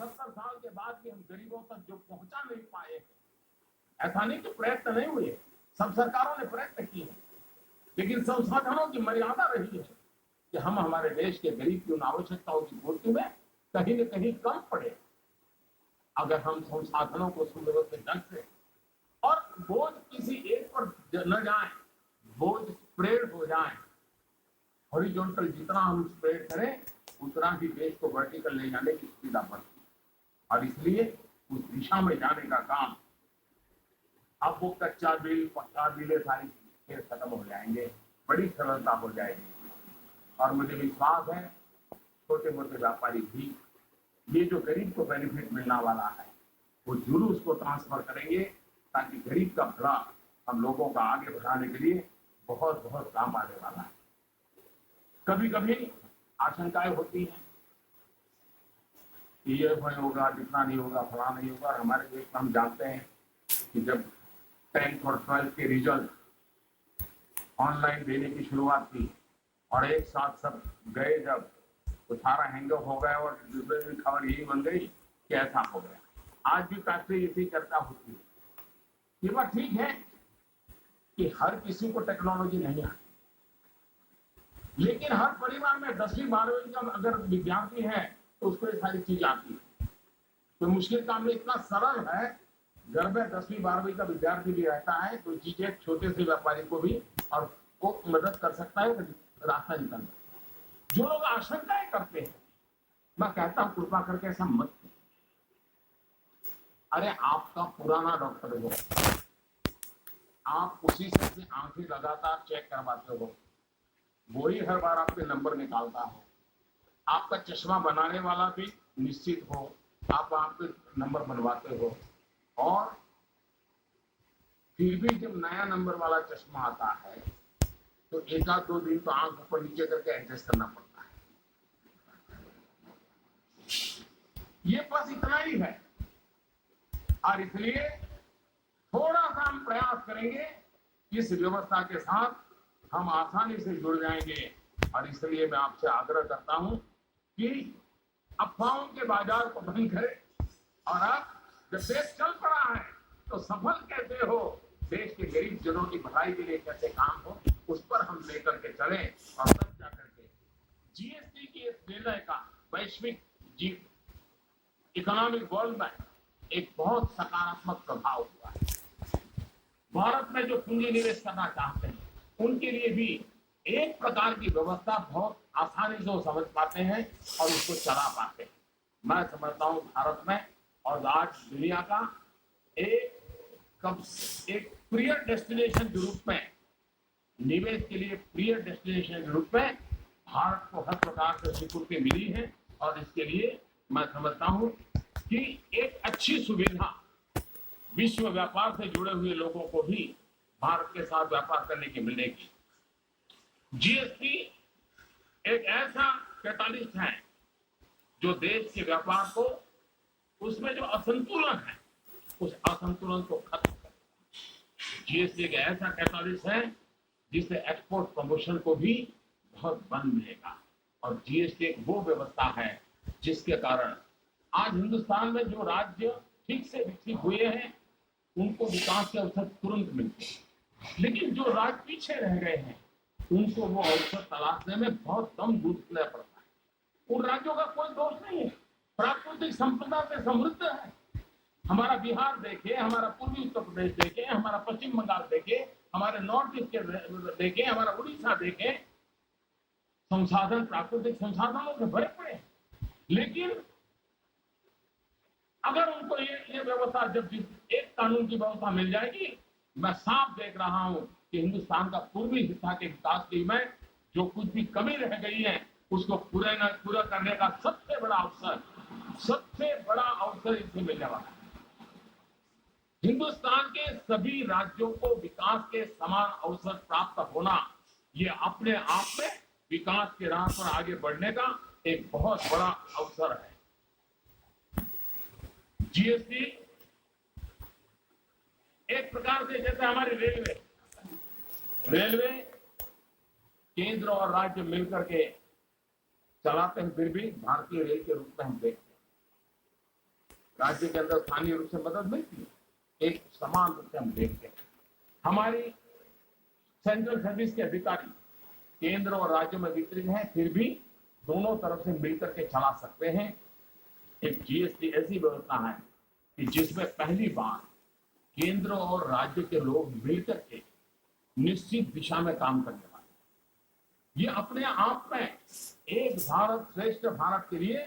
70 साल के बाद भी हम गरीबों तक जो पहुंचा नहीं पाए, ऐसा नहीं कि प्रयत्न नहीं हुए, सब सरकारों ने प्रयत्न किए, लेकिन संसाधनों की मर्यादा रही है कि हम हमारे देश के गरीब की उन आवश्यकताओं की पूर्ति में कहीं न कहीं कम पड़े। अगर हम संसाधनों को सुव्यवस्थित ढंग से, और बोझ किसी एक पर न जाए, बोझ स्प्रेड हो जाए, हॉरिजॉन्टल जितना हम स्प्रेड करें उतना ही देश को वर्टिकल ले जाने की सुविधा बढ़ती है, और इसलिए उस दिशा में जाने का काम, अब वो कच्चा बिल पक्का बिल सारी चीजें खत्म हो जाएंगे, बड़ी सरलता हो जाएगी। और मुझे विश्वास है छोटे मोटे व्यापारी भी ये जो गरीब को बेनिफिट मिलने वाला है वो जरूर उसको ट्रांसफर करेंगे, ताकि गरीब का भला हम लोगों का आगे बढ़ाने के लिए बहुत बहुत काम आने वाला है। कभी कभी आशंकाएं होती हैं कि ये नहीं होगा, जितना नहीं होगा, फला नहीं होगा। हमारे देश में हम जानते हैं कि जब 10th और 12th के रिजल्ट ऑनलाइन देने की शुरुआत की और एक साथ सब गए, जब तो सारा हैंगअप हो गया और दूसरे दिन खबर यही बन गई कि ऐसा हो गया। आज भी काफी ऐसी चर्चा होती है। ये बात ठीक है कि हर किसी को टेक्नोलॉजी नहीं आती, लेकिन हर परिवार में 10वीं 12वीं का अगर विद्यार्थी है तो उसको ये सारी चीज आती है। तो मुश्किल काम में इतना सरल है, घर में 10वीं 12वीं का विद्यार्थी भी रहता है तो चीजें छोटे से व्यापारी को भी और वो मदद कर सकता है रास्ता निकलना। जो लोग आशंकाएं करते हैं, मैं कहता हूं कृपा करके ऐसा मत करो। अरे आपका पुराना डॉक्टर हो, आप उसी से आंखें लगातार चेक करवाते हो, वही हर बार आपके नंबर निकालता हो, आपका चश्मा बनाने वाला भी निश्चित हो, आप आपके नंबर बनवाते हो, और फिर भी जब नया नंबर वाला चश्मा आता है तो एक आध 2 दिन तो आंख ऊपर नीचे करके एडजस्ट करना पड़ता है। ये बस इतना ही है, और इसलिए थोड़ा सा हम प्रयास करेंगे, इस व्यवस्था के साथ हम आसानी से जुड़ जाएंगे। और इसलिए मैं आपसे आग्रह करता हूं कि अफवाहों के बाजार को बंद करें, और अब जब देश चल पड़ा है तो सफल कैसे हो, देश के गरीब जनों की भलाई के लिए कैसे काम हो, उस पर हम लेकर के चलें। और तब जाकर के जीएसटी की इस निर्णय का वैश्विक इकोनॉमिक वर्ल्ड में एक बहुत सकारात्मक प्रभाव हुआ है। भारत में जो पूंजी निवेश करना चाहते हैं उनके लिए भी एक प्रकार की व्यवस्था बहुत आसानी से वो समझ पाते हैं और उसको चला पाते हैं। मैं समझता हूं भारत में और आज दुनिया का एक प्रिय डेस्टिनेशन के रूप में, निवेश के लिए प्रिय डेस्टिनेशन के रूप में भारत को हर प्रकार से स्वीकृति मिली है। और इसके लिए मैं समझता हूं कि एक अच्छी सुविधा विश्व व्यापार से जुड़े हुए लोगों को भी भारत के साथ व्यापार करने की मिलेगी। जीएसटी एक ऐसा कैटालिस्ट है जो देश के व्यापार को, उसमें जो असंतुलन है उस असंतुलन को खत्म कर। जीएसटी एक ऐसा कैटालिस्ट है जिससे एक्सपोर्ट प्रमोशन को भी बहुत बल मिलेगा। और जीएसटी एक वो व्यवस्था है जिसके कारण आज हिंदुस्तान में जो राज्य ठीक से विकसित हुए हैं उनको विकास के अवसर तुरंत मिलते हैं, लेकिन जो राज्य पीछे रह गए हैं उनको वो अवसर तलाशने में बहुत कम जूझना पड़ता है। उन राज्यों का कोई दोष नहीं है, प्राकृतिक संपदा से समृद्ध है। हमारा बिहार देखे, हमारा पूर्वी उत्तर प्रदेश देखे, हमारा पश्चिम बंगाल देखे, हमारे नॉर्थ ईस्ट के देखे, हमारा उड़ीसा देखे, संसाधन प्राकृतिक संसाधनों से भरे पड़े। लेकिन अगर उनको ये व्यवस्था, जब एक कानून की व्यवस्था मिल जाएगी, मैं साफ देख रहा हूं कि हिंदुस्तान का पूर्वी हिस्सा के विकास के में जो कुछ भी कमी रह गई है उसको पूरा करने का सबसे बड़ा अवसर इससे मिलने वाला है। हिंदुस्तान के सभी राज्यों को विकास के समान अवसर प्राप्त होना, ये अपने आप में विकास के राह पर आगे बढ़ने का एक बहुत बड़ा अवसर है। जीएसटी एक प्रकार से जैसे हमारी रेलवे केंद्र और राज्य मिलकर के चलाते हैं, फिर भी भारतीय रेल के रूप में हम देखते हैं। राज्य के अंदर स्थानीय रूप से मदद मिलती है, एक समान रूप से हम देखते हैं। हमारी सेंट्रल सर्विस के अधिकारी केंद्र और राज्यों में वितरित हैं, फिर भी दोनों तरफ से मिलकर के चला सकते हैं। एक जीएसटी ऐसी व्यवस्था है कि जिसमें पहली बार केंद्र और राज्य के लोग मिलकर के निश्चित दिशा में काम करने वाले, ये अपने आप में एक भारत श्रेष्ठ भारत के लिए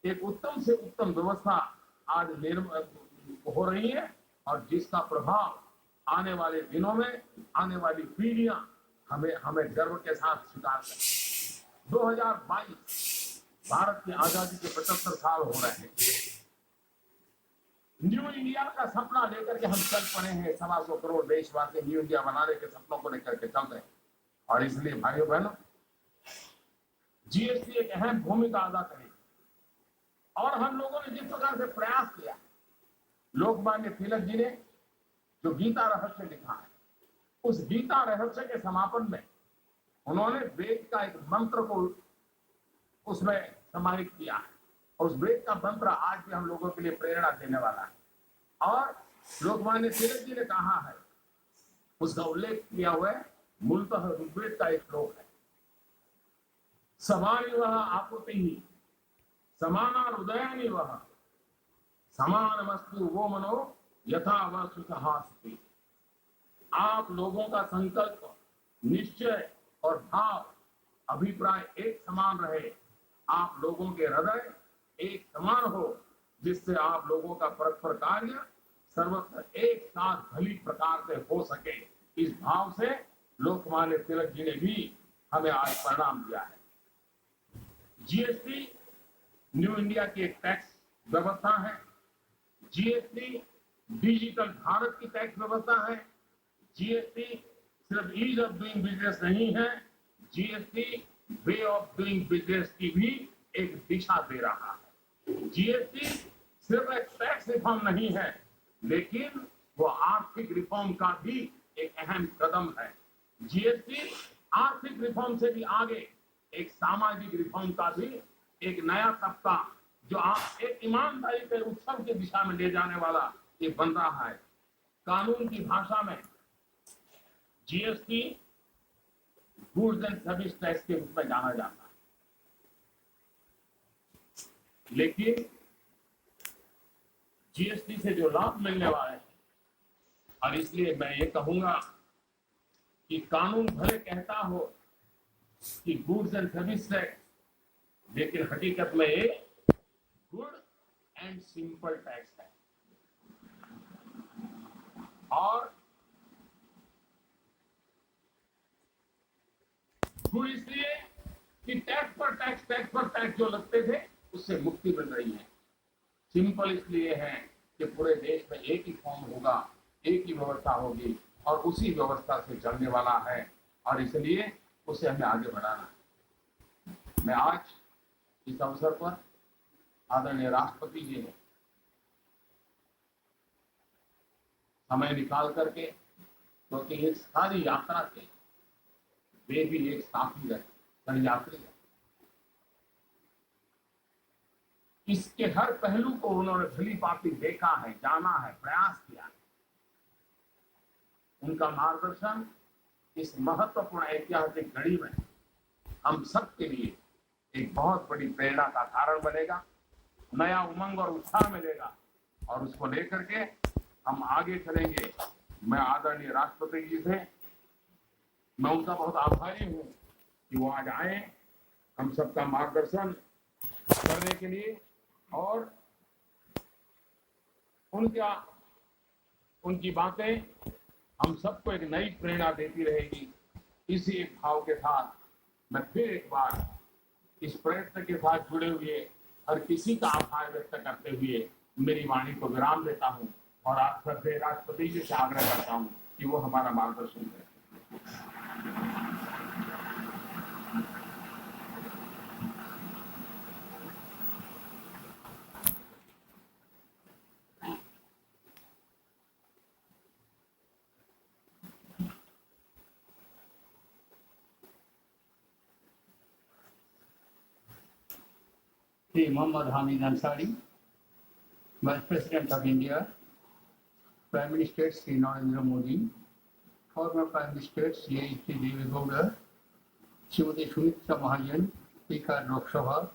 एक उत्तम से उत्तम व्यवस्था आज हो रही है, और जिसका प्रभाव आने वाले दिनों में आने वाली पीढ़ियां हमें गर्व के साथ स्वीकार करें। 2022 भारत की आजादी के 75 साल हो रहे हैं। न्यू इंडिया का सपना लेकर के हम चल पड़े हैं। 125 करोड़ देशवासी न्यू इंडिया बनाने के सपनों को लेकर के चल रहे हैं, और इसलिए भाइयों बहनों, जीएसटी एक अहम भूमिका अदा करेगी। और हम लोगों ने जिस प्रकार से प्रयास किया, लोकमान्य तिलक जी ने जो गीता रहस्य लिखा है, उस गीता रहस्य के समापन में उन्होंने वेद का एक मंत्र को उसमें समाहित किया है, और उस वेद का मंत्र आज भी हम लोगों के लिए प्रेरणा देने वाला है। और लोकमान्य तिलक जी ने कहा है, उसका उल्लेख किया हुआ है, मूलतः ऋग्वेद का एक श्लोक है, समानि वह आकृति ही समाना हृदयानि वह समानमस्तु वो मनो यथा वह सुखहास्ति। आप लोगों का संकल्प, निश्चय और भाव, अभिप्राय एक समान रहे, आप लोगों के हृदय एक समान हो, जिससे आप लोगों का परस्पर कार्य सर्वत्र एक साथ भली प्रकार से हो सके। इस भाव से लोकमान्य तिलक जी ने भी हमें आज परिणाम दिया है। जीएसटी न्यू इंडिया की एक टैक्स व्यवस्था है। जीएसटी डिजिटल भारत की टैक्स व्यवस्था है। जीएसटी सिर्फ ईज ऑफ डूइंग बिजनेस नहीं है, GST way of doing business की भी एक दिशा दे रहा है। जीएसटी सिर्फ एक टैक्स रिफॉर्म नहीं है, लेकिन वो आर्थिक रिफॉर्म का भी एक अहम कदम है। जीएसटी आर्थिक रिफॉर्म से भी आगे एक सामाजिक रिफॉर्म का भी एक नया तबका, जो आप एक ईमानदारी के उत्सव की दिशा में ले जाने वाला ये बन रहा है। कानून की भाषा में GST goods and service tax के रूप में जाना जाता है, लेकिन जीएसटी से जो लाभ मिलने वाले हैं, और इसलिए मैं ये कहूंगा कि कानून भले कहता हो कि गुड्स एंड सर्विस टैक्स, लेकिन हकीकत में ये गुड एंड सिंपल टैक्स है। और गुड इसलिए कि टैक्स पर टैक्स जो लगते थे उससे मुक्ति मिल रही है। सिंपल इसलिए है कि पूरे देश में एक ही फॉर्म होगा, एक ही व्यवस्था होगी, और उसी व्यवस्था से चलने वाला है, और इसलिए उसे हमें आगे बढ़ाना है। मैं आज इस अवसर पर आदरणीय राष्ट्रपति जी ने समय निकाल करके, क्योंकि इस सारी यात्रा के वे भी एक साथी रहे, यात्री है, इसके हर पहलू को उन्होंने भली भांति देखा है, जाना है, प्रयास किया है। उनका मार्गदर्शन इस महत्वपूर्ण ऐतिहासिक घड़ी में हम सबके लिए एक बहुत बड़ी प्रेरणा का कारण बनेगा, नया उमंग और उत्साह मिलेगा, और उसको लेकर के हम आगे चलेंगे। मैं आदरणीय राष्ट्रपति जी से मैं उनका बहुत आभारी हूं कि वो आज आए हम सबका मार्गदर्शन करने के लिए, और उनकी बातें हम सबको एक नई प्रेरणा देती रहेगी। इसी एक भाव के साथ मैं फिर एक बार इस प्रयत्न के साथ जुड़े हुए हर किसी का आभार व्यक्त करते हुए मेरी वाणी को विराम देता हूं, और आप सबसे राष्ट्रपति जी से आग्रह करता हूं कि वो हमारा मार्गदर्शन करें। Shri Mohammad Hamid Ansari, Vice President of India, Prime Minister Sri Narendra Modi, former Prime Minister Sri H.D. Deve Gowda, Srimati Sumitra Mahajan, Speaker Lok Sabha,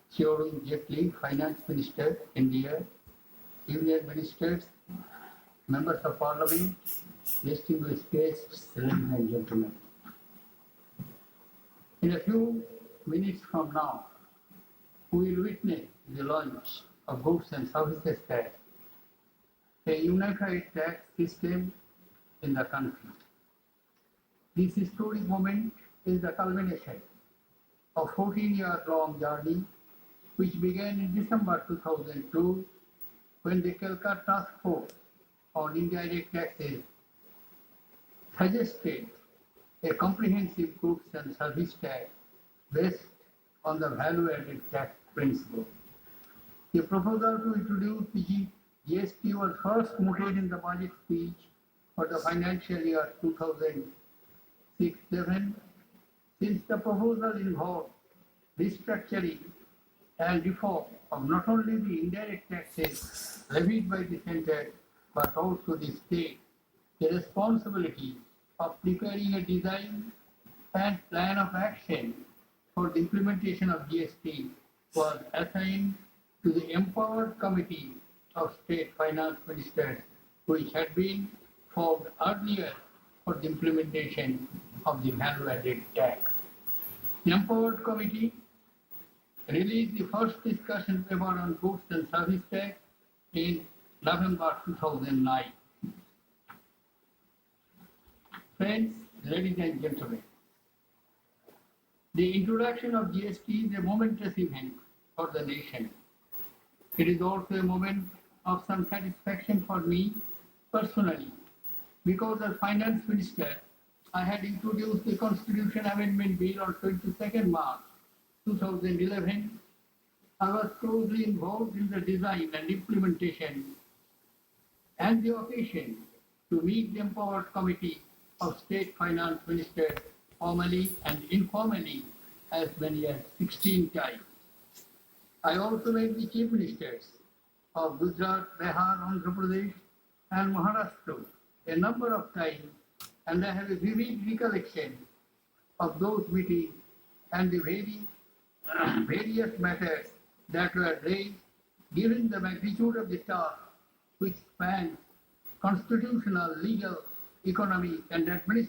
Sri Arun Jaitley, Finance Minister, India, Union Ministers, Members of Parliament, distinguished guests, ladies and gentlemen. In a few minutes from now, we will witness the launch of Goods and Services Tax, a unified tax system in the country. This historic moment is the culmination of 14-year-long journey which began in December 2002 when the Calcutta Task Force on Indirect Taxes suggested a comprehensive goods and service tax based on the value-added tax principle. The proposal to introduce the GST was first mooted in the budget speech for the financial year 2006-07. Since the proposal involved restructuring and reform of not only the indirect taxes levied by the center but also the state, the responsibility of preparing a design and plan of action for the implementation of GST was assigned to the Empowered Committee of State Finance Ministers, which had been formed earlier for the implementation of the value-added tax. The Empowered Committee released the first discussion paper on goods and service tax in November 2009. Friends, ladies and gentlemen, the introduction of GST is a momentous event for the nation. It is also a moment of some satisfaction for me personally, because as Finance Minister, I had introduced the Constitution Amendment Bill on 22nd March 2011. I was closely involved in the design and implementation and the occasion to meet the Empowered Committee of State Finance Ministers formally and informally as many as 16 times. I also met the Chief Ministers of Gujarat, Bihar, Andhra Pradesh and Maharashtra a number of times, and I have a vivid recollection of those meetings and the various matters that were raised, given the magnitude of the task which spans constitutional, legal, economic and administrative